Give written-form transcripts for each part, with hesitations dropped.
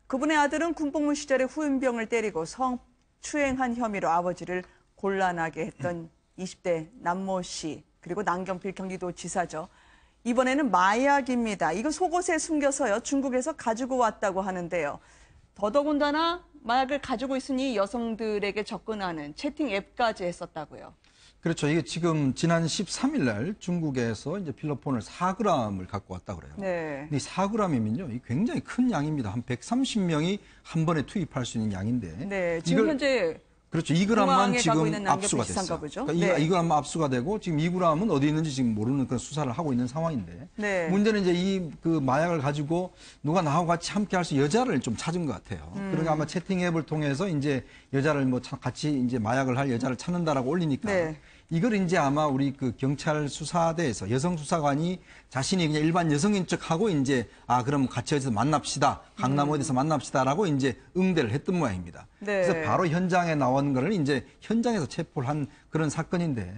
그분의 아들은 군복무 시절에 후임병을 때리고 성추행한 혐의로 아버지를 곤란하게 했던 20대 남모 씨, 그리고 남경필 경기도지사죠. 이번에는 마약입니다. 이거 속옷에 숨겨서요, 중국에서 가지고 왔다고 하는데요. 더더군다나 마약을 가지고 있으니 여성들에게 접근하는 채팅 앱까지 했었다고요. 그렇죠. 이게 지금 지난 13일 날 중국에서 이제 필로폰을 4g을 갖고 왔다 그래요. 네. 근데 4g이면요, 굉장히 큰 양입니다. 한 130명이 한 번에 투입할 수 있는 양인데. 네, 지금 현재 그렇죠. 2g만 지금 압수가 됐어요. 보죠. 그러니까 네. 2g만 압수가 되고 지금 2g은 어디 있는지 지금 모르는 그런 수사를 하고 있는 상황인데. 네. 문제는 이제 이 그 마약을 가지고 누가 나하고 같이 함께 할 수 여자를 좀 찾은 것 같아요. 그러니까 아마 채팅 앱을 통해서 이제 여자를 뭐 같이 이제 마약을 할 여자를 찾는다라고 올리니까. 네. 이걸 이제 아마 우리 그 경찰 수사대에서 여성 수사관이 자신이 그냥 일반 여성인 척하고 이제 그럼 같이 어디서 만납시다. 강남 어디서 만납시다라고 이제 응대를 했던 모양입니다. 네. 그래서 바로 현장에 나온 거를 이제 현장에서 체포를 한 그런 사건인데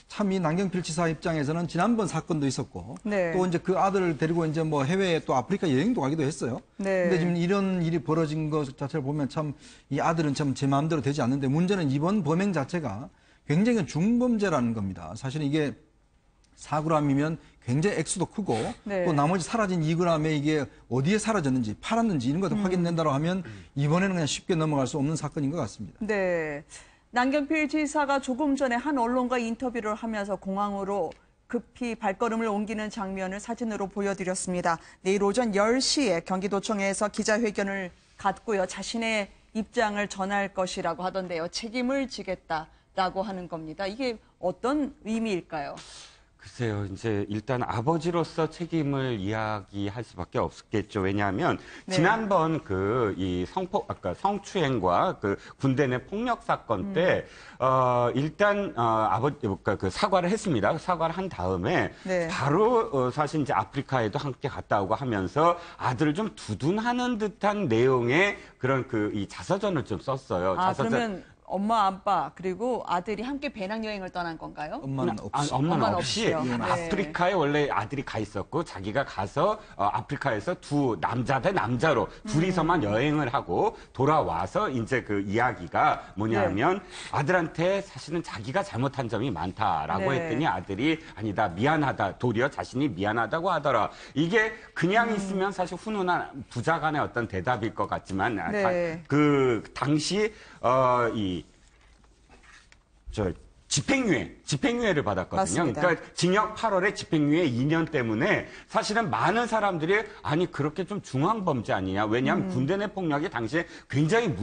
참 이 남경필 지사 입장에서는 지난번 사건도 있었고 네. 또 이제 그 아들을 데리고 이제 뭐 해외에 또 아프리카 여행도 가기도 했어요. 네. 근데 지금 이런 일이 벌어진 것 자체를 보면 참 이 아들은 참 제 마음대로 되지 않는데 문제는 이번 범행 자체가 굉장히 중범죄라는 겁니다. 사실 이게 4g이면 굉장히 액수도 크고 네. 또 나머지 사라진 2g에 이게 어디에 사라졌는지 팔았는지 이런 것도 확인된다고 하면 이번에는 그냥 쉽게 넘어갈 수 없는 사건인 것 같습니다. 네. 남경필 지사가 조금 전에 한 언론과 인터뷰를 하면서 공항으로 급히 발걸음을 옮기는 장면을 사진으로 보여드렸습니다. 내일 오전 10시에 경기도청에서 기자회견을 갖고요. 자신의 입장을 전할 것이라고 하던데요. 책임을 지겠다라고 하는 겁니다. 이게 어떤 의미일까요? 글쎄요, 이제 일단 아버지로서 책임을 이야기할 수밖에 없겠죠. 왜냐하면 네. 지난번 아까 성추행과 그 군대 내 폭력 사건 때 일단 아버지가 그 사과를 했습니다. 사과를 한 다음에 네. 바로 사실 이제 아프리카에도 함께 갔다 오고 하면서 아들을 좀 두둔하는 듯한 내용의 그런 이 자서전을 좀 썼어요. 그러면 엄마, 아빠, 그리고 아들이 함께 배낭여행을 떠난 건가요? 엄마는 없이. 엄마는 없이 없이요. 네. 아프리카에 원래 아들이 가 있었고 자기가 가서 아프리카에서 두 남자 대 남자로 둘이서만 여행을 하고 돌아와서 이제 그 이야기가 뭐냐면 아들한테 사실은 자기가 잘못한 점이 많다라고 네. 했더니 아들이 아니다 미안하다 도리어 자신이 미안하다고 하더라. 이게 그냥 있으면 사실 훈훈한 부자 간의 어떤 대답일 것 같지만 네. 그 당시 집행유예를 받았거든요. 맞습니다. 그러니까 징역 8월에 집행유예 2년 때문에 사실은 많은 사람들이 아니 그렇게 좀 중앙범죄 아니냐. 왜냐하면 군대 내 폭력이 당시에 굉장히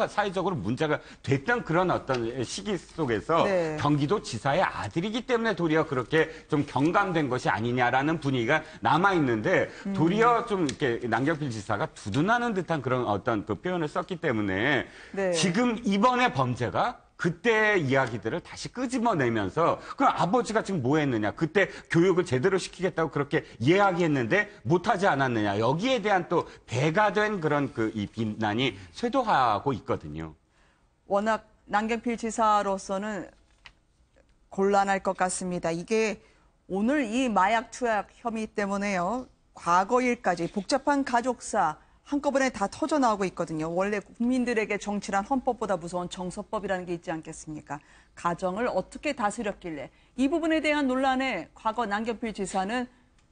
사회적으로 문제가 됐던 그런 어떤 시기 속에서 네. 경기도 지사의 아들이기 때문에 도리어 그렇게 좀 경감된 것이 아니냐라는 분위기가 남아 있는데 도리어 좀 이렇게 남경필 지사가 두둔하는 듯한 그런 어떤 그 표현을 썼기 때문에 네. 지금 이번에 범죄가 그때 이야기들을 다시 끄집어내면서 그럼 아버지가 지금 뭐 했느냐. 그때 교육을 제대로 시키겠다고 그렇게 이야기했는데 못하지 않았느냐. 여기에 대한 또 배가 된 그런 이 비난이 쇄도하고 있거든요. 워낙 남경필 지사로서는 곤란할 것 같습니다. 이게 오늘 이 마약 투약 혐의 때문에요. 과거 일까지 복잡한 가족사 한꺼번에 다 터져 나오고 있거든요. 원래 국민들에게 정치란 헌법보다 무서운 정서법이라는 게 있지 않겠습니까? 가정을 어떻게 다스렸길래 이 부분에 대한 논란에 과거 남경필 지사는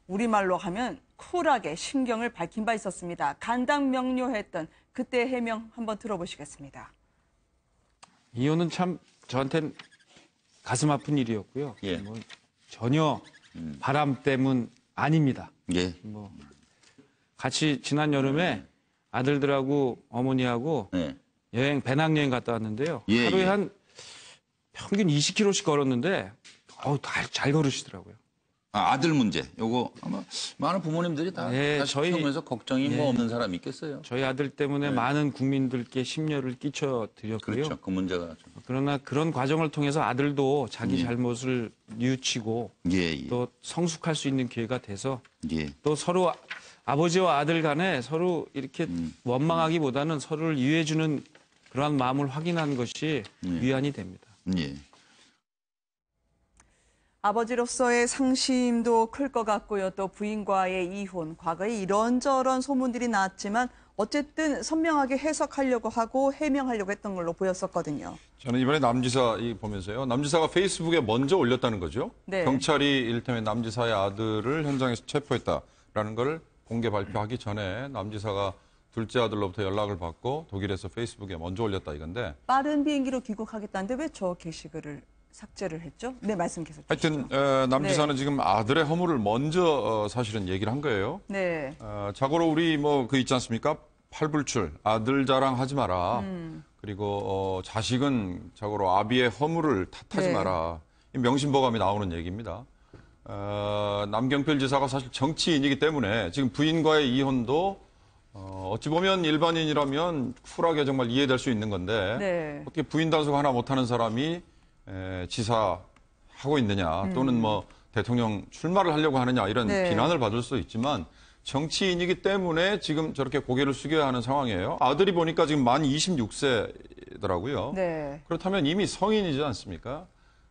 우리말로 하면 쿨하게 심경을 밝힌 바 있었습니다. 간당명료했던 그때 해명 한번 들어보시겠습니다. 이혼은 참 저한테는 가슴 아픈 일이었고요. 예. 뭐 전혀 바람 때문 아닙니다. 예. 뭐 같이 지난 여름에 아들들하고 어머니하고 예. 배낭여행 갔다 왔는데요. 예, 하루에 예. 한 평균 20km씩 걸었는데 잘 걸으시더라고요. 아들 문제. 요거 아마 많은 부모님들이 다 예, 보면서 걱정이 뭐 예. 없는 사람이 있겠어요. 저희 아들 때문에 많은 국민들께 심려를 끼쳐드렸고요. 그렇죠. 그 문제가 좀. 그러나 그런 과정을 통해서 아들도 자기 잘못을 뉘우치고 예, 예. 또 성숙할 수 있는 기회가 돼서 예. 또 서로 아버지와 아들 간에 서로 이렇게 원망하기보다는 서로를 이해해주는 그러한 마음을 확인한 것이 위안이 됩니다. 예. 아버지로서의 상심도 클 것 같고요. 또 부인과의 이혼, 과거에 이런저런 소문들이 났지만 어쨌든 선명하게 해석하려고 하고 해명하려고 했던 걸로 보였었거든요. 저는 이번에 남지사 보면서요. 남지사가 페이스북에 먼저 올렸다는 거죠. 네. 경찰이 이를테면 남지사의 아들을 현장에서 체포했다라는 걸 공개 발표하기 전에 남지사가 둘째 아들로부터 연락을 받고 독일에서 페이스북에 먼저 올렸다 이건데. 빠른 비행기로 귀국하겠다는데 왜 저 게시글을 삭제를 했죠? 네, 말씀 계속 주시죠. 하여튼 남지사는 네. 지금 아들의 허물을 먼저 사실은 얘기를 한 거예요. 네. 자고로 우리 그 있지 않습니까? 팔불출, 아들 자랑하지 마라. 그리고 자식은 자고로 아비의 허물을 탓하지 네. 마라. 이 명심보감이 나오는 얘기입니다. 남경필 지사가 사실 정치인이기 때문에 지금 부인과의 이혼도 어찌 보면 일반인이라면 쿨하게 정말 이해될 수 있는 건데 네. 어떻게 부인 단속 하나 못하는 사람이 지사하고 있느냐 또는 뭐 대통령 출마를 하려고 하느냐 이런 네. 비난을 받을 수도 있지만 정치인이기 때문에 지금 저렇게 고개를 숙여야 하는 상황이에요. 아들이 보니까 지금 만 26세더라고요. 네. 그렇다면 이미 성인이지 않습니까?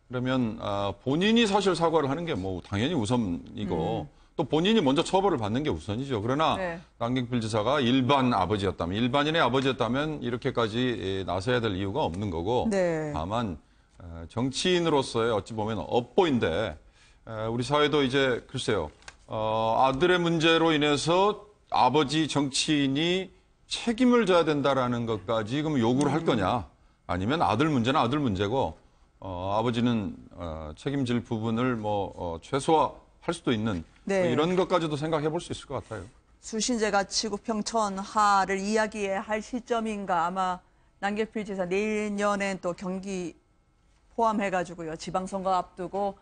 그러면 본인이 사실 사과를 하는 게 뭐 당연히 우선이고 또 본인이 먼저 처벌을 받는 게 우선이죠. 그러나 네. 남경필 지사가 일반인의 아버지였다면 이렇게까지 나서야 될 이유가 없는 거고 네. 다만 정치인으로서의 어찌 보면 업보인데 우리 사회도 이제 글쎄요. 아들의 문제로 인해서 아버지 정치인이 책임을 져야 된다라는 것까지 그럼 요구를 할 거냐? 아니면 아들 문제는 아들 문제고 아버지는 책임질 부분을 최소화할 수도 있는 네. 이런 것까지도 생각해 볼 수 있을 것 같아요. 수신제가 치국 평천하를 이야기해야 할 시점인가 아마 남경필 지사 내년엔 또 경기 포함해가지고요. 지방선거 앞두고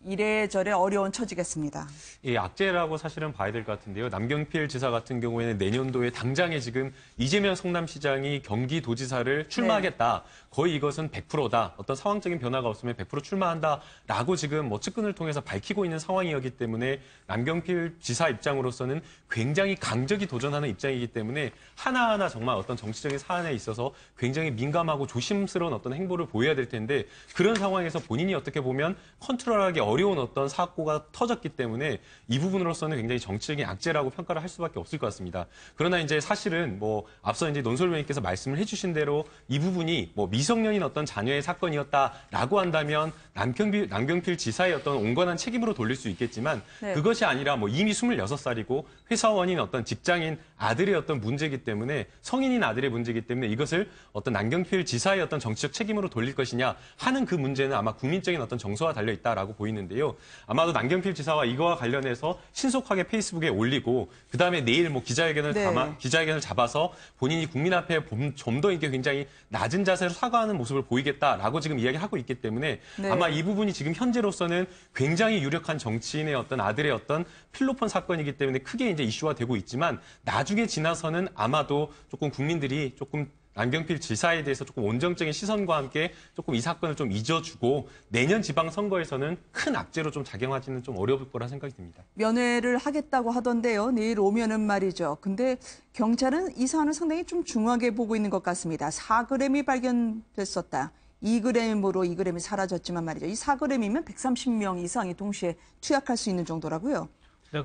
이래저래 어려운 처지겠습니다. 예, 악재라고 사실은 봐야 될 것 같은데요. 남경필 지사 같은 경우에는 내년도에 당장에 지금 이재명 성남시장이 경기도지사를 출마하겠다. 거의 이것은 100%다. 어떤 상황적인 변화가 없으면 100% 출마한다라고 지금 측근을 통해서 밝히고 있는 상황이었기 때문에 남경필 지사 입장으로서는 굉장히 강적이 도전하는 입장이기 때문에 하나하나 정말 어떤 정치적인 사안에 있어서 굉장히 민감하고 조심스러운 어떤 행보를 보여야 될 텐데 그런 상황에서 본인이 어떻게 보면 컨트롤하기 어려운 어떤 사고가 터졌기 때문에 이 부분으로서는 굉장히 정치적인 악재라고 평가를 할 수밖에 없을 것 같습니다. 그러나 이제 사실은 앞서 이제 논설위원님께서 말씀을 해주신 대로 이 부분이 미성년인 어떤 자녀의 사건이었다라고 한다면 남경필 지사의 어떤 온건한 책임으로 돌릴 수 있겠지만 네. 그것이 아니라 이미 26살이고 회사원인 어떤 직장인 아들의 어떤 문제이기 때문에 성인인 아들의 문제이기 때문에 이것을 어떤 남경필 지사의 어떤 정치적 책임으로 돌릴 것이냐 하는 그 문제는 아마 국민적인 어떤 정서와 달려 있다라고 보이는데요. 아마도 남경필 지사와 이거와 관련해서 신속하게 페이스북에 올리고 그다음에 내일 기자회견을 네. 기자회견을 잡아서 본인이 국민 앞에 좀 더 이게 굉장히 낮은 자세로 사과하는 모습을 보이겠다라고 지금 이야기하고 있기 때문에 네. 아마 이 부분이 지금 현재로서는 굉장히 유력한 정치인의 어떤 아들의 어떤 필로폰 사건이기 때문에 크게 이제 이슈화 되고 있지만 나중에 지나서는 아마도 조금 국민들이 조금 남경필 지사에 대해서 조금 온정적인 시선과 함께 조금 이 사건을 좀 잊어주고 내년 지방선거에서는 큰 악재로 좀 작용하지는 좀 어려울 거라 생각이 듭니다. 면회를 하겠다고 하던데요. 내일 오면은 말이죠. 근데 경찰은 이 사안을 상당히 좀 중하게 보고 있는 것 같습니다. 4g이 발견됐었다. 2g으로 2g이 사라졌지만 말이죠. 이 4g이면 130명 이상이 동시에 투약할 수 있는 정도라고요. 네,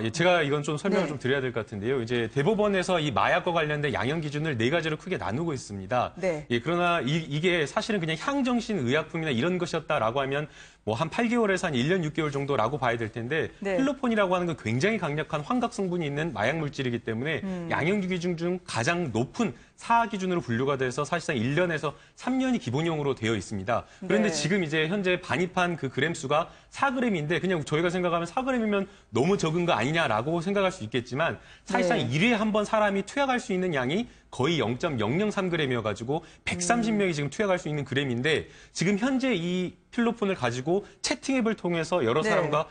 예, 제가 이건 좀 설명을 네. 좀 드려야 될 것 같은데요. 이제 대법원에서 이 마약과 관련된 양형 기준을 4가지로 크게 나누고 있습니다. 네. 예, 그러나 이게 사실은 그냥 향정신 의약품이나 이런 것이었다라고 하면 한 8개월에서 한 1년 6개월 정도라고 봐야 될 텐데 네. 필로폰이라고 하는 건 굉장히 강력한 환각 성분이 있는 마약 물질이기 때문에 양형 기준 중 가장 높은 사하 기준으로 분류가 돼서 사실상 1년에서 3년이 기본형으로 되어 있습니다. 그런데 네. 지금 이제 현재 반입한 그 그램 수가 4g인데 그냥 저희가 생각하면 4g이면 너무 적은 거 아니냐라고 생각할 수 있겠지만 사실상 네. 1회에 한 번 사람이 투약할 수 있는 양이 거의 0.003g이어가지고 130명이 지금 투약할 수 있는 그램인데 지금 현재 이 필로폰을 가지고 채팅앱을 통해서 여러 네. 사람과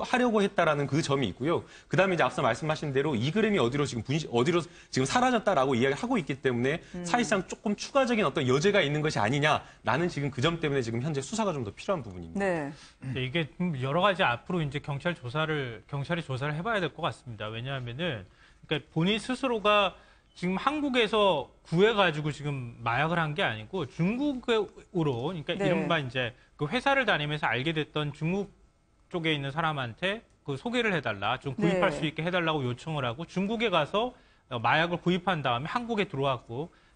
하려고 했다라는 그 점이 있고요. 그다음에 이제 앞서 말씀하신 대로 2g이 어디로 지금 사라졌다라고 이야기를 하고 있기 때문에 사실상 조금 추가적인 어떤 여죄가 있는 것이 아니냐라는 지금 그 점 때문에 지금 현재 수사가 좀 더 필요한 부분입니다. 네. 이게 여러 가지 앞으로 이제 경찰이 조사를 해봐야 될 것 같습니다. 왜냐하면은 그러니까 본인 스스로가 지금 한국에서 구해가지고 지금 마약을 한 게 아니고 중국으로, 그러니까 네. 이른바 이제 그 회사를 다니면서 알게 됐던 중국 쪽에 있는 사람한테 그 소개를 해달라, 좀 구입할 네. 수 있게 해달라고 요청을 하고 중국에 가서 마약을 구입한 다음에 한국에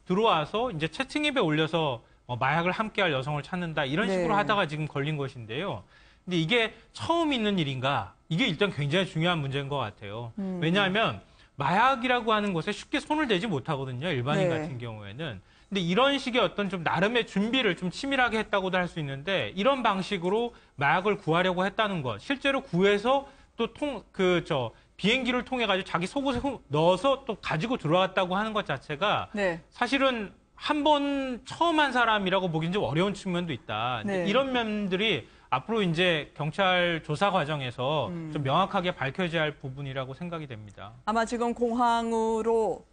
들어와서 이제 채팅 앱에 올려서 마약을 함께할 여성을 찾는다 이런 네. 식으로 하다가 지금 걸린 것인데요. 근데 이게 처음 있는 일인가? 이게 일단 굉장히 중요한 문제인 것 같아요. 왜냐하면 마약이라고 하는 것에 쉽게 손을 대지 못하거든요. 일반인 네. 같은 경우에는. 근데 이런 식의 어떤 좀 나름의 준비를 좀 치밀하게 했다고도 할 수 있는데 이런 방식으로 마약을 구하려고 했다는 것, 실제로 구해서 또 비행기를 통해 가지고 자기 속옷에 넣어서 또 가지고 들어왔다고 하는 것 자체가 네. 사실은 한 번 처음 한 사람이라고 보기는 좀 어려운 측면도 있다. 근데 네. 이런 면들이 앞으로 이제 경찰 조사 과정에서 좀 명확하게 밝혀져야 할 부분이라고 생각이 됩니다. 아마 지금 공항으로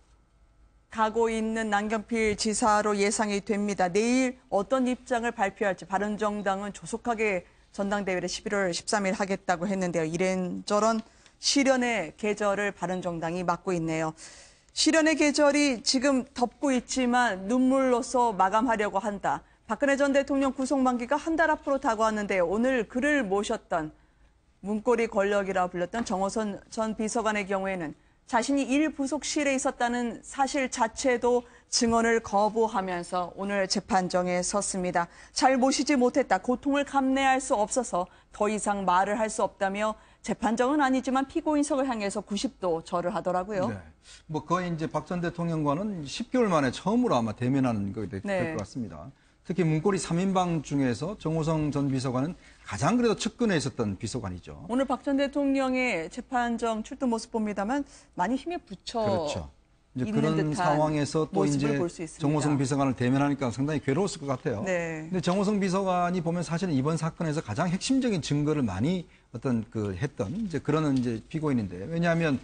가고 있는 남경필 지사로 예상이 됩니다. 내일 어떤 입장을 발표할지 바른정당은 조속하게 전당대회를 11월 13일 하겠다고 했는데요. 이런저런 실현의 계절을 바른정당이 맡고 있네요. 실현의 계절이 지금 덮고 있지만 눈물로써 마감하려고 한다. 박근혜 전 대통령 구속 만기가 한 달 앞으로 다가왔는데 오늘 그를 모셨던 문고리 권력이라 불렸던 정호선 전 비서관의 경우에는 자신이 일 부속실에 있었다는 사실 자체도 증언을 거부하면서 오늘 재판정에 섰습니다. 잘 모시지 못했다. 고통을 감내할 수 없어서 더 이상 말을 할 수 없다며 재판정은 아니지만 피고인석을 향해서 90도 절을 하더라고요. 네. 뭐 거의 이제 박 전 대통령과는 10개월 만에 처음으로 아마 대면하는 것이 될 네. 것 같습니다. 특히 문고리 3인방 중에서 정호성 전 비서관은 가장 그래도 측근에 있었던 비서관이죠. 오늘 박 전 대통령의 재판정 출두 모습 봅니다만 많이 힘에 붙여 그렇죠. 이제 있는 그런 듯한 상황에서 또 모습을 이제 볼수 있습니다. 정호성 비서관을 대면하니까 상당히 괴로웠을 것 같아요. 네. 근데 정호성 비서관이 보면 사실은 이번 사건에서 가장 핵심적인 증거를 많이 했던 이제 그런 이제 피고인인데 왜냐하면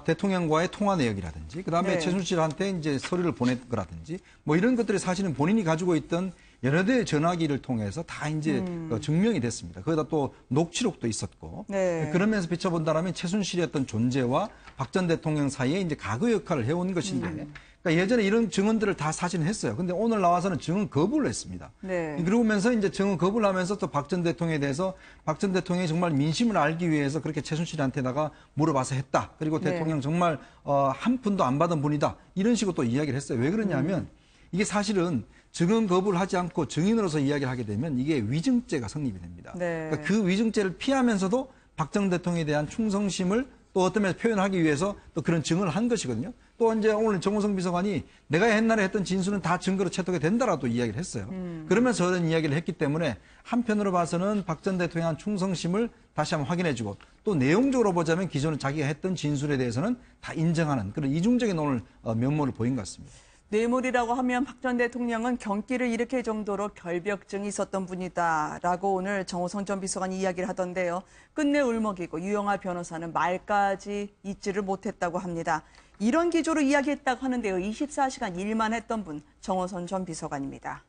대통령과의 통화 내역이라든지 그다음에 네. 최순실한테 이제 서류를 보낸 거라든지 뭐 이런 것들이 사실은 본인이 가지고 있던 여러 대의 전화기를 통해서 다 이제 증명이 됐습니다. 거기다 또 녹취록도 있었고 네. 그러면서 비춰본다면 최순실의 어떤 존재와 박 전 대통령 사이에 이제 과거 역할을 해온 것인데 그러니까 예전에 이런 증언들을 다 사실은 했어요. 근데 오늘 나와서는 증언 거부를 했습니다. 네. 그러면서 이제 증언 거부를 하면서 또 박 전 대통령에 대해서 박 전 대통령이 정말 민심을 알기 위해서 그렇게 최순실한테다가 물어봐서 했다. 그리고 네. 대통령 정말 한 푼도 안 받은 분이다. 이런 식으로 또 이야기를 했어요. 왜 그러냐면 이게 사실은 증언 거부를 하지 않고 증인으로서 이야기를 하게 되면 이게 위증죄가 성립이 됩니다. 네. 그러니까 그 위증죄를 피하면서도 박 전 대통령에 대한 충성심을 또 어떤 면에서 표현하기 위해서 또 그런 증언을 한 것이거든요. 또 이제 오늘 정호성 비서관이 내가 옛날에 했던 진술은 다 증거로 채택이 된다라도 이야기를 했어요. 그러면서 저런 이야기를 했기 때문에 한편으로 봐서는 박 전 대통령의 충성심을 다시 한번 확인해주고 또 내용적으로 보자면 기존에 자기가 했던 진술에 대해서는 다 인정하는 그런 이중적인 오늘 면모를 보인 것 같습니다. 뇌물이라고 하면 박 전 대통령은 경기를 일으킬 정도로 결벽증이 있었던 분이다라고 오늘 정호성 전 비서관이 이야기를 하던데요. 끝내 울먹이고 유영하 변호사는 말까지 잊지를 못했다고 합니다. 이런 기조로 이야기했다고 하는데요. 24시간 일만 했던 분 정호성 전 비서관입니다.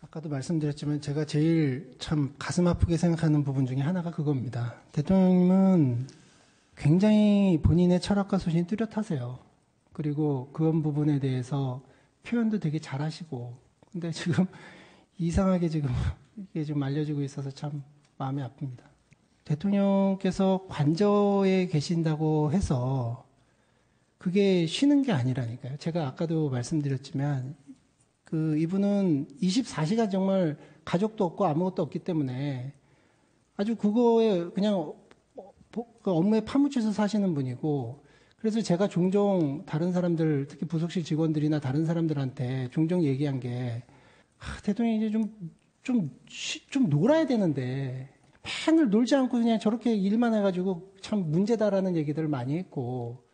아까도 말씀드렸지만 제가 제일 참 가슴 아프게 생각하는 부분 중에 하나가 그겁니다. 대통령님은 굉장히 본인의 철학과 소신이 뚜렷하세요. 그리고 그런 부분에 대해서 표현도 되게 잘하시고 근데 지금 이상하게 지금 이게 좀 알려지고 있어서 참 마음이 아픕니다. 대통령께서 관저에 계신다고 해서 그게 쉬는 게 아니라니까요. 제가 아까도 말씀드렸지만 이분은 24시간 정말 가족도 없고 아무것도 없기 때문에 아주 그거에 그냥 그 업무에 파묻혀서 사시는 분이고 그래서 제가 종종 다른 사람들, 특히 부속실 직원들이나 다른 사람들한테 종종 얘기한 게, 대통령이 이제 좀 놀아야 되는데, 맨날 놀지 않고 그냥 저렇게 일만 해가지고 참 문제다라는 얘기들을 많이 했고.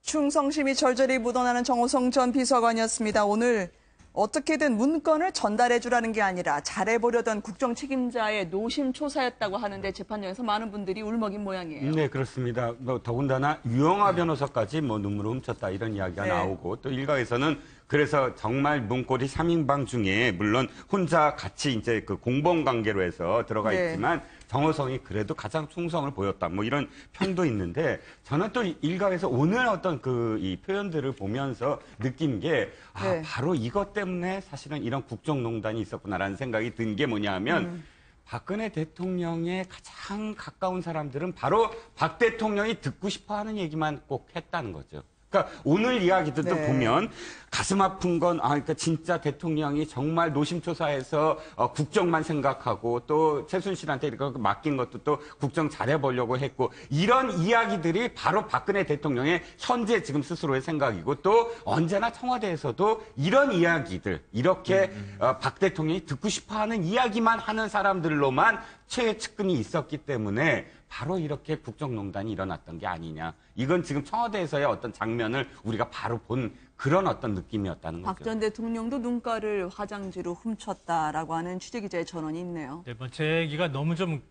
충성심이 절절히 묻어나는 정호성 전 비서관이었습니다. 오늘 어떻게든 문건을 전달해 주라는 게 아니라 잘해보려던 국정 책임자의 노심초사였다고 하는데 재판장에서 많은 분들이 울먹인 모양이에요. 네, 그렇습니다. 더군다나 유영하 변호사까지 눈물을 훔쳤다 이런 이야기가 네. 나오고 또 일각에서는 그래서 정말 문고리 3인방 중에 물론 혼자 같이 이제 그 공범 관계로 해서 들어가 네. 있지만 정호성이 그래도 가장 충성을 보였다. 뭐 이런 평도 있는데 저는 또 일각에서 오늘 어떤 이 표현들을 보면서 느낀 게 네. 바로 이것 때문에 사실은 이런 국정농단이 있었구나라는 생각이 든 게 뭐냐 하면 박근혜 대통령의 가장 가까운 사람들은 바로 박 대통령이 듣고 싶어하는 얘기만 꼭 했다는 거죠. 그러니까 오늘 이야기들도 네. 보면 가슴 아픈 건 그러니까 진짜 대통령이 정말 노심초사해서 국정만 생각하고 또 최순실한테 이렇게 맡긴 것도 또 국정 잘해보려고 했고 이런 이야기들이 바로 박근혜 대통령의 현재 지금 스스로의 생각이고 또 언제나 청와대에서도 이런 이야기들 이렇게 박 대통령이 듣고 싶어하는 이야기만 하는 사람들로만 최측근이 있었기 때문에 바로 이렇게 국정농단이 일어났던 게 아니냐. 이건 지금 청와대에서의 어떤 장면을 우리가 바로 본 그런 어떤 느낌이었다는 거죠. 박 전 대통령도 눈가를 화장지로 훔쳤다라고 하는 취재기자의 전언이 있네요. 네, 제 얘기가 너무 좀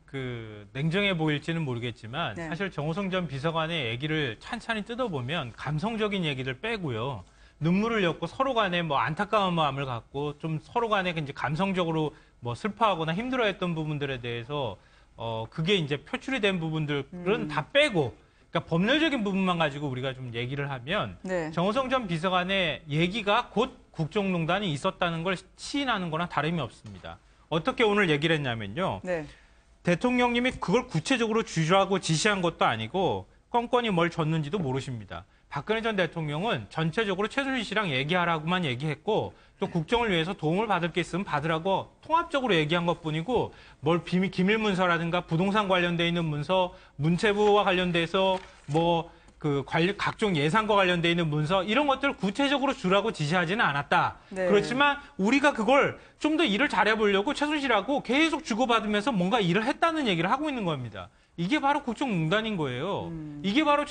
냉정해 보일지는 모르겠지만 네. 사실 정호성 전 비서관의 얘기를 찬찬히 뜯어보면 감성적인 얘기를 빼고요. 눈물을 흘렸고 서로 간에 뭐 안타까운 마음을 갖고 좀 서로 간에 이제 감성적으로 뭐 슬퍼하거나 힘들어했던 부분들에 대해서 그게 이제 표출이 된 부분들은 다 빼고 그러니까 법률적인 부분만 가지고 우리가 좀 얘기를 하면 네. 정호성 전 비서관의 얘기가 곧 국정농단이 있었다는 걸 시인하는 거나 다름이 없습니다. 어떻게 오늘 얘기를 했냐면요. 네. 대통령님이 그걸 구체적으로 주저하고 지시한 것도 아니고 껌껌이 뭘 줬는지도 모르십니다. 박근혜 전 대통령은 전체적으로 최순실 씨랑 얘기하라고만 얘기했고 또 국정을 위해서 도움을 받을 게 있으면 받으라고 통합적으로 얘기한 것뿐이고 뭘 기밀 문서라든가 부동산 관련돼 있는 문서, 문체부와 관련돼서 뭐 각종 예산과 관련돼 있는 문서 이런 것들을 구체적으로 주라고 지시하지는 않았다. 네. 그렇지만 우리가 그걸 좀 더 일을 잘해보려고 최순실하고 계속 주고받으면서 뭔가 일을 했다는 얘기를 하고 있는 겁니다. 이게 바로 국정농단인 거예요. 이게 바로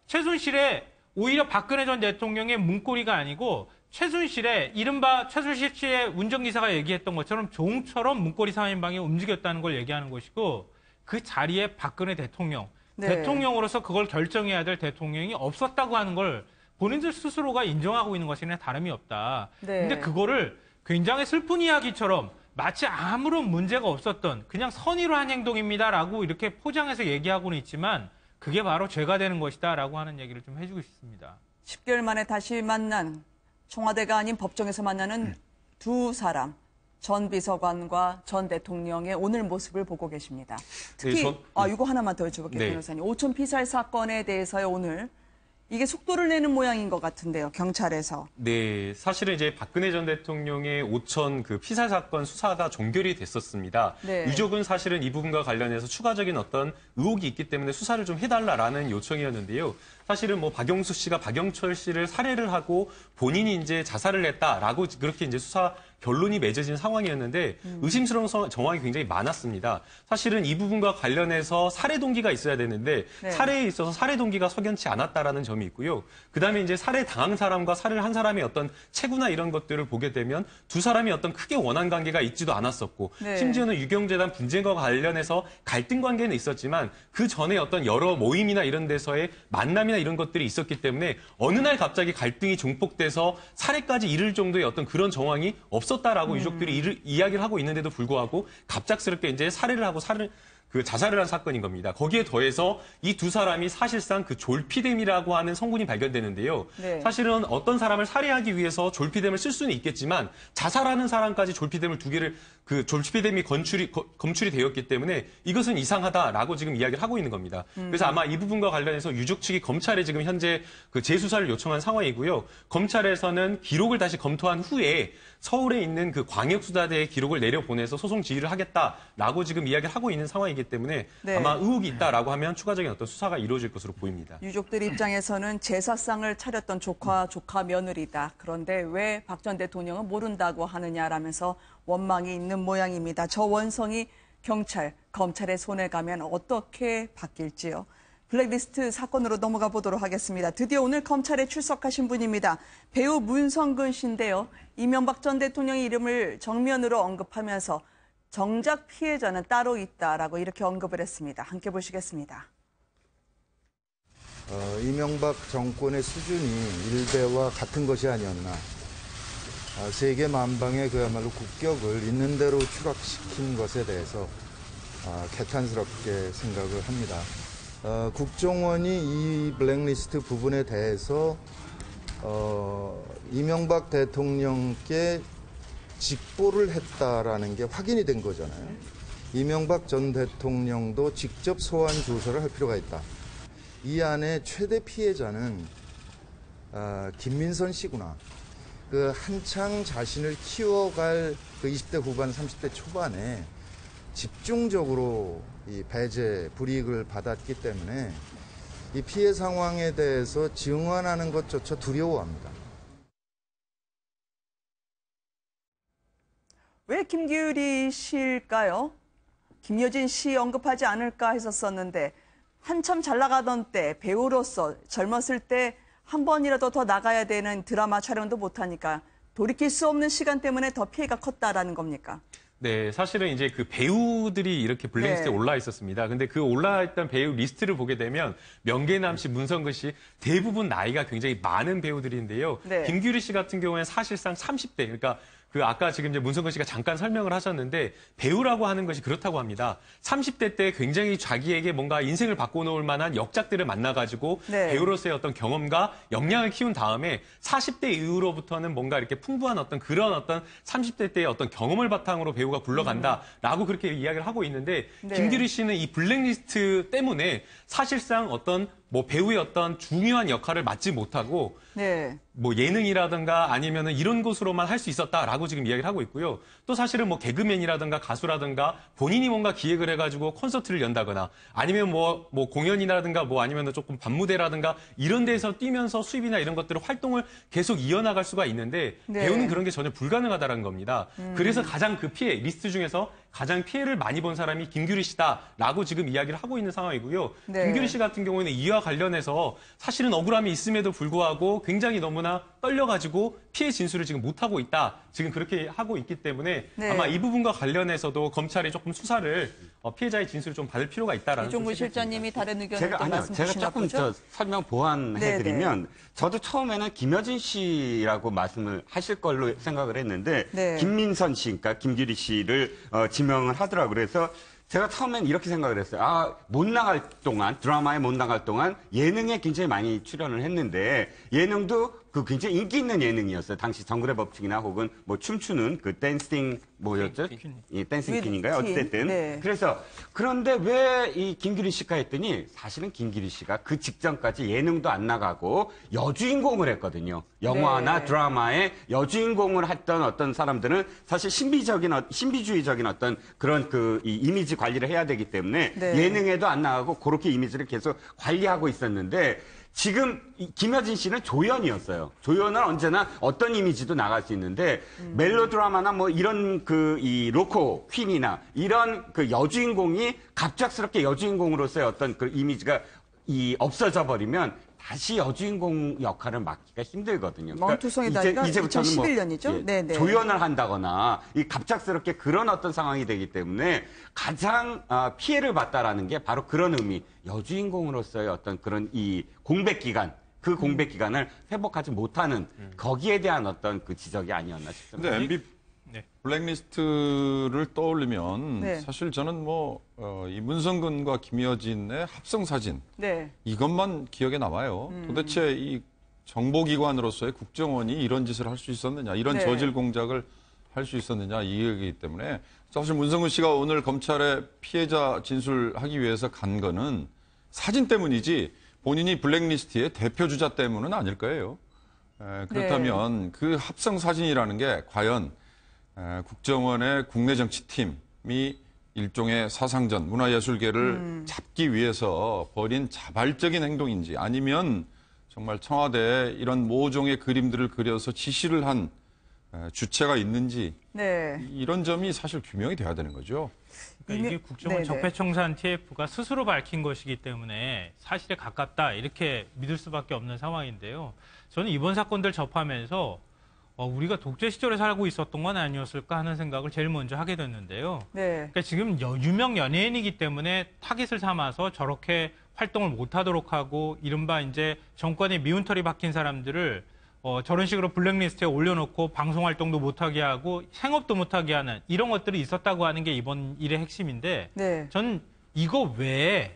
최순실의 오히려 박근혜 전 대통령의 문고리가 아니고 최순실의 이른바 최순실 씨의 운전기사가 얘기했던 것처럼 종처럼 문고리 3인방이 움직였다는 걸 얘기하는 것이고 그 자리에 박근혜 대통령, 네. 대통령으로서 그걸 결정해야 될 대통령이 없었다고 하는 걸 본인들 스스로가 인정하고 있는 것이나 다름이 없다. 네. 근데 그거를 굉장히 슬픈 이야기처럼 마치 아무런 문제가 없었던 그냥 선의로 한 행동입니다라고 이렇게 포장해서 얘기하고는 있지만 그게 바로 죄가 되는 것이다라고 하는 얘기를 좀 해주고 싶습니다. 10개월 만에 다시 만난 청와대가 아닌 법정에서 만나는 두 사람, 전 비서관과 전 대통령의 오늘 모습을 보고 계십니다. 특히 이거 하나만 더 여쭤볼게요, 네. 변호사님. 오촌 피살 사건에 대해서요, 오늘 이게 속도를 내는 모양인 것 같은데요, 경찰에서. 네, 사실은 이제 박근혜 전 대통령의 오천 피살 사건 수사가 종결이 됐었습니다. 네. 유족은 사실은 이 부분과 관련해서 추가적인 어떤 의혹이 있기 때문에 수사를 좀 해달라라는 요청이었는데요. 사실은 뭐 박영수 씨가 박영철 씨를 살해를 하고 본인이 이제 자살을 했다라고 그렇게 이제 수사 결론이 맺어진 상황이었는데 의심스러운 정황이 굉장히 많았습니다. 사실은 이 부분과 관련해서 살해 동기가 있어야 되는데 네. 살해에 있어서 살해 동기가 석연치 않았다라는 점이 있고요. 그다음에 이제 살해 당한 사람과 살해를 한 사람의 어떤 체구나 이런 것들을 보게 되면 두 사람이 어떤 크게 원한 관계가 있지도 않았었고 네. 심지어는 유경재단 분쟁과 관련해서 갈등 관계는 있었지만 그 전에 어떤 여러 모임이나 이런 데서의 만남이나 이런 것들이 있었기 때문에 어느 날 갑자기 갈등이 종폭돼서 살해까지 이를 정도의 어떤 그런 정황이 없었다라고 유족들이 이야기를 하고 있는데도 불구하고 갑작스럽게 이제 살해를 하고 자살을 한 사건인 겁니다. 거기에 더해서 이 두 사람이 사실상 졸피뎀이라고 하는 성분이 발견되는데요. 네. 사실은 어떤 사람을 살해하기 위해서 졸피뎀을 쓸 수는 있겠지만 자살하는 사람까지 졸피뎀을 두 개를 졸피뎀이 검출이 되었기 때문에 이것은 이상하다라고 지금 이야기를 하고 있는 겁니다. 그래서 아마 이 부분과 관련해서 유족 측이 검찰에 지금 현재 재수사를 요청한 상황이고요. 검찰에서는 기록을 다시 검토한 후에 서울에 있는 광역수사대의 기록을 내려보내서 소송 지휘를 하겠다라고 지금 이야기를 하고 있는 상황이기 때문에 네. 아마 의혹이 있다라고 하면 추가적인 어떤 수사가 이루어질 것으로 보입니다. 유족들 입장에서는 제사상을 차렸던 조카 며느리다. 그런데 왜 박 전 대통령은 모른다고 하느냐라면서 원망이 있는 모양입니다. 저 원성이 검찰의 손에 가면 어떻게 바뀔지요. 블랙리스트 사건으로 넘어가 보도록 하겠습니다. 드디어 오늘 검찰에 출석하신 분입니다. 배우 문성근 씨인데요. 이명박 전 대통령의 이름을 정면으로 언급하면서 정작 피해자는 따로 있다라고 이렇게 언급을 했습니다. 함께 보시겠습니다. 이명박 정권의 수준이 일베와 같은 것이 아니었나. 세계 만방의 그야말로 국격을 있는 대로 추락시킨 것에 대해서 개탄스럽게 생각을 합니다. 국정원이 이 블랙리스트 부분에 대해서 이명박 대통령께 직보를 했다라는 게 확인이 된 거잖아요. 이명박 전 대통령도 직접 소환 조사를 할 필요가 있다. 이 안에 최대 피해자는 김민선 씨구나. 그 한창 자신을 키워갈 그 20대 후반, 30대 초반에 집중적으로 이 배제, 불이익을 받았기 때문에 이 피해 상황에 대해서 증언하는 것조차 두려워합니다. 왜 김규리 씨일까요? 김여진 씨 언급하지 않을까 했었었는데 한참 잘 나가던 때 배우로서 젊었을 때 한 번이라도 더 나가야 되는 드라마 촬영도 못하니까 돌이킬 수 없는 시간 때문에 더 피해가 컸다라는 겁니까? 네, 사실은 이제 그 배우들이 이렇게 블랙리스트에 네. 올라 있었습니다. 근데 그 올라있던 배우 리스트를 보게 되면 명계남 씨, 문성근 씨 대부분 나이가 굉장히 많은 배우들인데요. 네. 김규리 씨 같은 경우에는 사실상 30대, 그러니까 그 아까 지금 이제 문성근 씨가 잠깐 설명을 하셨는데 배우라고 하는 것이 그렇다고 합니다. 30대 때 굉장히 자기에게 뭔가 인생을 바꿔놓을 만한 역작들을 만나가지고 네. 배우로서의 어떤 경험과 역량을 키운 다음에 40대 이후로부터는 뭔가 이렇게 풍부한 어떤 그런 어떤 30대 때의 어떤 경험을 바탕으로 배우가 굴러간다라고 그렇게 이야기를 하고 있는데 네. 김규리 씨는 이 블랙리스트 때문에 사실상 어떤 뭐 배우의 어떤 중요한 역할을 맡지 못하고 네. 뭐 예능이라든가 아니면은 이런 곳으로만 할 수 있었다라고 지금 이야기를 하고 있고요. 또 사실은 뭐 개그맨이라든가 가수라든가 본인이 뭔가 기획을 해가지고 콘서트를 연다거나 아니면 뭐 공연이라든가 뭐 아니면은 조금 밤무대라든가 이런 데서 뛰면서 수입이나 이런 것들을 활동을 계속 이어나갈 수가 있는데 네. 배우는 그런 게 전혀 불가능하다는 겁니다. 그래서 가장 그 피해 리스트 중에서 가장 피해를 많이 본 사람이 김규리 씨다라고 지금 이야기를 하고 있는 상황이고요. 네. 김규리 씨 같은 경우에는 이와 관련해서 사실은 억울함이 있음에도 불구하고 굉장히 너무나 떨려가지고 피해 진술을 지금 못하고 있다. 지금 그렇게 하고 있기 때문에 네. 아마 이 부분과 관련해서도 검찰이 조금 수사를 피해자의 진술을 좀 받을 필요가 있다라는 이종구 실장님이 다른 의견을 제가 또 말씀 제가 주시나 조금 보죠? 설명 보완해드리면 저도 처음에는 김여진 씨라고 말씀을 하실 걸로 생각을 했는데 네. 김민선 씨, 그러니까 김규리 씨를 지명을 하더라고요. 그래서 제가 처음엔 이렇게 생각을 했어요. 아, 못 나갈 동안, 드라마에 못 나갈 동안 예능에 굉장히 많이 출연을 했는데 예능도 그 굉장히 인기 있는 예능이었어요. 당시 정글의 법칙이나 혹은 뭐 춤추는 그 댄싱 뭐였죠? 이 댄싱 퀸인가요? 어쨌든. 네. 그래서 그런데 왜 이 김규리 씨가 했더니 사실은 김규리 씨가 그 직전까지 예능도 안 나가고 여주인공을 했거든요. 영화나 네. 드라마에 여주인공을 했던 어떤 사람들은 사실 신비주의적인 어떤 그런 이 이미지 관리를 해야 되기 때문에 네. 예능에도 안 나가고 그렇게 이미지를 계속 관리하고 있었는데 지금 김여진 씨는 조연이었어요. 조연은 언제나 어떤 이미지도 나갈 수 있는데 멜로드라마나 뭐 이런 이 로코 퀸이나 이런 그 여주인공이 갑작스럽게 여주인공으로서의 어떤 그 이미지가 없어져 버리면 다시 여주인공 역할을 맡기가 힘들거든요. 멍투성이 다니가 이제부터는 2011년이죠? 네네. 조연을 한다거나 갑작스럽게 그런 어떤 상황이 되기 때문에 가장 피해를 봤다라는 게 바로 그런 의미, 여주인공으로서의 어떤 그런 이 공백 기간, 그 공백 기간을 회복하지 못하는 거기에 대한 어떤 그 지적이 아니었나 싶습니다. 근데 MB 네. 블랙리스트를 떠올리면 네. 사실 저는 이 문성근과 김여진의 합성 사진 네. 이것만 기억에 남아요. 도대체 이 정보기관으로서의 국정원이 이런 짓을 할 수 있었느냐, 이런 네. 저질 공작을 할 수 있었느냐 이 얘기이기 때문에 사실 문성근 씨가 오늘 검찰에 피해자 진술하기 위해서 간 거는 사진 때문이지 본인이 블랙리스트의 대표 주자 때문은 아닐 거예요. 그렇다면 그 합성 사진이라는 게 과연 국정원의 국내 정치팀이 일종의 사상전, 문화예술계를 잡기 위해서 벌인 자발적인 행동인지 아니면 정말 청와대에 이런 모종의 그림들을 그려서 지시를 한 주체가 있는지 네. 이런 점이 사실 규명이 돼야 되는 거죠. 그러니까 이게 국정원 네네. 적폐청산 TF가 스스로 밝힌 것이기 때문에 사실에 가깝다 이렇게 믿을 수밖에 없는 상황인데요. 저는 이번 사건들 접하면서 우리가 독재 시절에 살고 있었던 건 아니었을까 하는 생각을 제일 먼저 하게 됐는데요. 네. 그러니까 지금 유명 연예인이기 때문에 타깃을 삼아서 저렇게 활동을 못하도록 하고 이른바 이제 정권의 미운털이 박힌 사람들을 저런 식으로 블랙리스트에 올려놓고 방송 활동도 못하게 하고 생업도 못하게 하는 이런 것들이 있었다고 하는 게 이번 일의 핵심인데 네. 전 이거 외에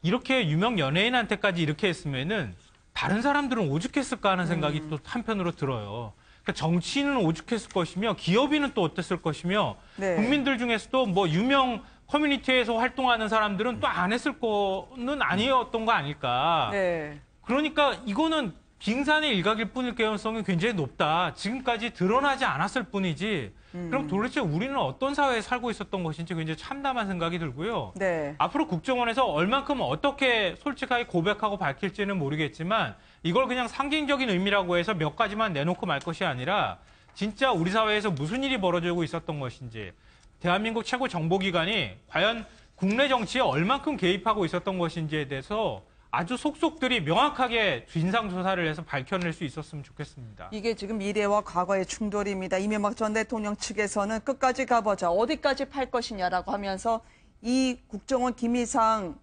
이렇게 유명 연예인한테까지 이렇게 했으면은 다른 사람들은 오죽했을까 하는 생각이 또 한편으로 들어요. 그러니까 정치인은 오죽했을 것이며 기업인은 또 어땠을 것이며 네. 국민들 중에서도 뭐 유명 커뮤니티에서 활동하는 사람들은 또 안 했을 거는 아니었던 거 아닐까. 네. 그러니까 이거는 빙산의 일각일 뿐일 가능성이 굉장히 높다. 지금까지 드러나지 않았을 뿐이지. 그럼 도대체 우리는 어떤 사회에 살고 있었던 것인지 굉장히 참담한 생각이 들고요. 네. 앞으로 국정원에서 얼만큼 어떻게 솔직하게 고백하고 밝힐지는 모르겠지만 이걸 그냥 상징적인 의미라고 해서 몇 가지만 내놓고 말 것이 아니라 진짜 우리 사회에서 무슨 일이 벌어지고 있었던 것인지, 대한민국 최고 정보기관이 과연 국내 정치에 얼만큼 개입하고 있었던 것인지에 대해서 아주 속속들이 명확하게 진상조사를 해서 밝혀낼 수 있었으면 좋겠습니다. 이게 지금 미래와 과거의 충돌입니다. 이명박 전 대통령 측에서는 끝까지 가보자, 어디까지 팔 것이냐라고 하면서 이 국정원 기밀상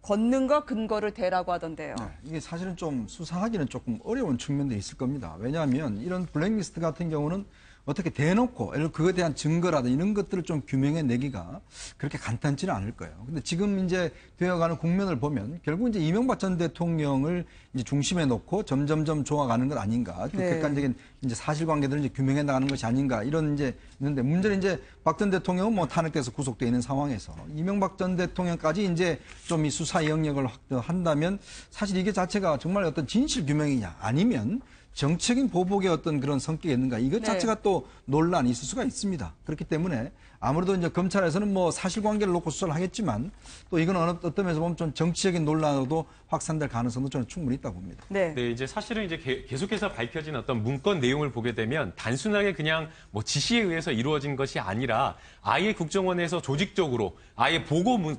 권능과 근거를 대라고 하던데요. 네, 이게 사실은 좀 수사하기는 조금 어려운 측면도 있을 겁니다. 왜냐하면 이런 블랙리스트 같은 경우는 어떻게 대놓고 그거에 대한 증거라든지 이런 것들을 좀 규명해 내기가 그렇게 간단치는 않을 거예요. 근데 지금 이제 되어가는 국면을 보면 결국 이제 이명박 전 대통령을 이제 중심에 놓고 점점점 좋아가는 것 아닌가. 그 네. 객관적인 이제 사실관계들을 이제 규명해 나가는 것이 아닌가 이런 이제 있는데 문제는 이제 박 전 대통령은 뭐 탄핵돼서 구속돼 있는 상황에서 이명박 전 대통령까지 이제 좀 이 수사 영역을 확대한다면 사실 이게 자체가 정말 어떤 진실 규명이냐 아니면 정책인 보복의 어떤 그런 성격이 있는가 이것 자체가 또 논란이 있을 수가 있습니다. 그렇기 때문에 아무래도 이제 검찰에서는 뭐 사실관계를 놓고 수사를 하겠지만 또 이건 어떤 면에서 보면 좀 정치적인 논란으로도 확산될 가능성도 저는 충분히 있다고 봅니다. 네, 이제 사실은 이제 계속해서 밝혀진 어떤 문건 내용을 보게 되면 단순하게 그냥 뭐 지시에 의해서 이루어진 것이 아니라 아예 국정원에서 조직적으로 아예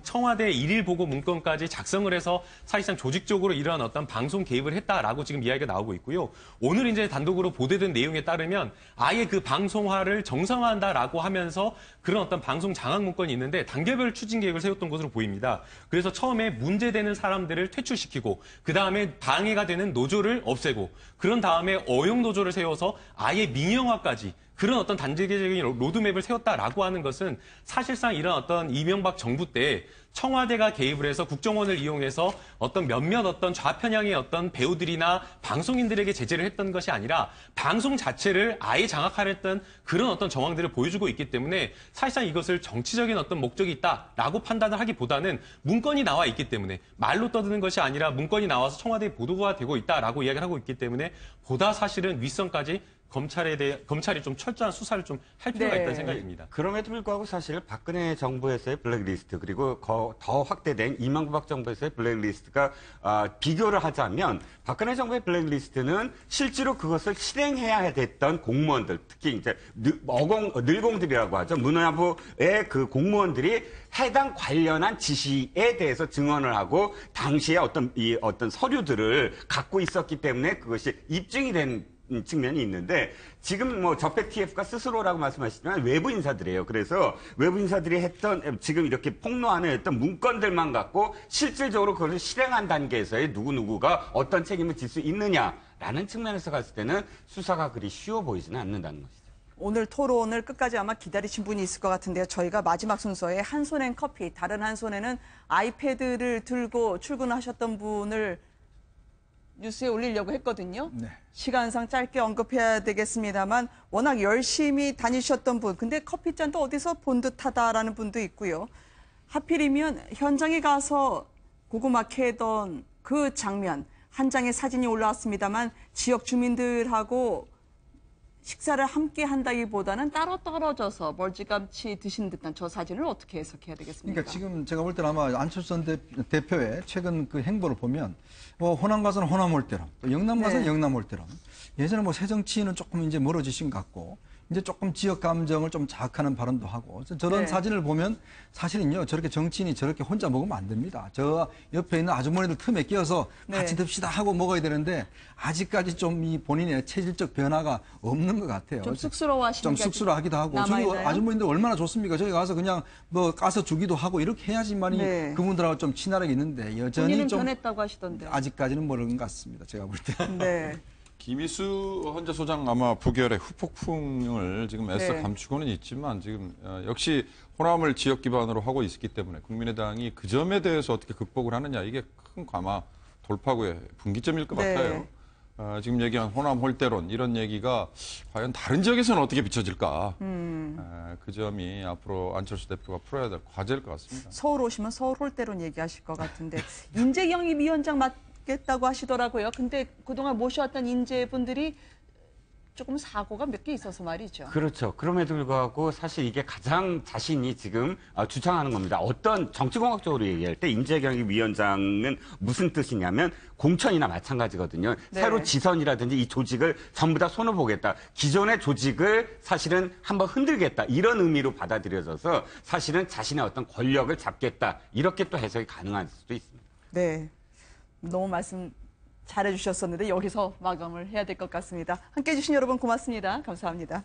청와대 일일 보고 문건까지 작성을 해서 사실상 조직적으로 이러한 어떤 방송 개입을 했다라고 지금 이야기가 나오고 있고요. 오늘 이제 단독으로 보도된 내용에 따르면 아예 그 방송화를 정상화한다라고 하면서 그런 어떤 방송 장악 문건이 있는데 단계별 추진 계획을 세웠던 것으로 보입니다. 그래서 처음에 문제되는 사람들을 퇴출시키고 그다음에 방해가 되는 노조를 없애고 그런 다음에 어용 노조를 세워서 아예 민영화까지 그런 어떤 단계적인 로드맵을 세웠다라고 하는 것은 사실상 이런 어떤 이명박 정부 때 청와대가 개입을 해서 국정원을 이용해서 어떤 몇몇 어떤 좌편향의 어떤 배우들이나 방송인들에게 제재를 했던 것이 아니라 방송 자체를 아예 장악하랬던 그런 어떤 정황들을 보여주고 있기 때문에 사실상 이것을 정치적인 어떤 목적이 있다라고 판단을 하기보다는 문건이 나와 있기 때문에 말로 떠드는 것이 아니라 문건이 나와서 청와대에 보도가 되고 있다라고 이야기를 하고 있기 때문에 보다 사실은 윗선까지 검찰이 좀 철저한 수사를 좀 할 필요가 있다는 생각입니다. 그럼에도 불구하고 사실 박근혜 정부에서의 블랙리스트 그리고 더 확대된 이명박 정부에서의 블랙리스트가 비교를 하자면 박근혜 정부의 블랙리스트는 실제로 그것을 실행해야 됐던 공무원들 특히 이제 늘공들이라고 하죠. 문화부의 그 공무원들이 해당 관련한 지시에 대해서 증언을 하고 당시에 어떤 서류들을 갖고 있었기 때문에 그것이 입증이 된 측면이 있는데 지금 뭐 적백 TF가 스스로라고 말씀하시지만 외부 인사들이에요. 그래서 외부 인사들이 했던 지금 이렇게 폭로하는 어떤 문건들만 갖고 실질적으로 그것을 실행한 단계에서의 누구누구가 어떤 책임을 질 수 있느냐라는 측면에서 갔을 때는 수사가 그리 쉬워 보이지는 않는다는 것이죠. 오늘 토론을 끝까지 아마 기다리신 분이 있을 것 같은데요. 저희가 마지막 순서에 한 손엔 커피, 다른 한 손에는 아이패드를 들고 출근하셨던 분을 뉴스에 올리려고 했거든요. 네. 시간상 짧게 언급해야 되겠습니다만 워낙 열심히 다니셨던 분, 근데 커피잔도 어디서 본 듯하다라는 분도 있고요. 하필이면 현장에 가서 고구마 캐던 그 장면, 한 장의 사진이 올라왔습니다만 지역 주민들하고 식사를 함께 한다기보다는 따로 떨어져서 멀찌감치 드신 듯한 저 사진을 어떻게 해석해야 되겠습니까? 그러니까 지금 제가 볼 때는 아마 안철수 전 대표의 최근 그 행보를 보면 뭐 호남 가서는 호남 올 때론 또 영남 가서는 영남 올 때론 예전에 뭐 새정치인은 조금 이제 멀어지신 것 같고 이제 조금 지역 감정을 좀 자극하는 발언도 하고 저런 사진을 보면 사실은요 저렇게 정치인이 저렇게 혼자 먹으면 안 됩니다. 저 옆에 있는 아주머니들 틈에 끼어서 같이 듭시다 하고 먹어야 되는데 아직까지 좀 이 본인의 체질적 변화가 없는 것 같아요. 좀 쑥스러워하시는 좀 쑥스러워하기도 하고 저기 아주머니들 얼마나 좋습니까? 저기 가서 그냥 뭐 까서 주기도 하고 이렇게 해야지만이 그분들하고 좀 친화력이 있는데 여전히 좀 변했다고 하시던데 아직까지는 모르는 것 같습니다. 제가 볼 때. 네. 김희수 헌재 소장 아마 부결의 후폭풍을 지금 애써 감추고는 있지만 지금 역시 호남을 지역 기반으로 하고 있기 때문에 국민의당이 그 점에 대해서 어떻게 극복을 하느냐 이게 큰 아마 돌파구의 분기점일 것 같아요. 지금 얘기한 호남 홀대론 이런 얘기가 과연 다른 지역에서는 어떻게 비춰질까? 그 점이 앞으로 안철수 대표가 풀어야 될 과제일 것 같습니다. 서울 오시면 서울 홀대론 얘기하실 것 같은데 인재영입 위원장 맡겠다고 하시더라고요. 근데 그동안 모셔왔던 인재분들이 조금 사고가 몇 개 있어서 말이죠. 그렇죠. 그럼에도 불구하고 사실 이게 가장 자신이 지금 주장하는 겁니다. 어떤 정치공학적으로 얘기할 때 인재경입위원장은 무슨 뜻이냐면 공천이나 마찬가지거든요. 네. 새로 지선이라든지 이 조직을 전부 다 손을 보겠다. 기존의 조직을 사실은 한번 흔들겠다. 이런 의미로 받아들여져서 사실은 자신의 어떤 권력을 잡겠다. 이렇게 또 해석이 가능할 수도 있습니다. 네. 너무 말씀 잘해주셨었는데 여기서 마감을 해야 될 것 같습니다. 함께해 주신 여러분 고맙습니다. 감사합니다.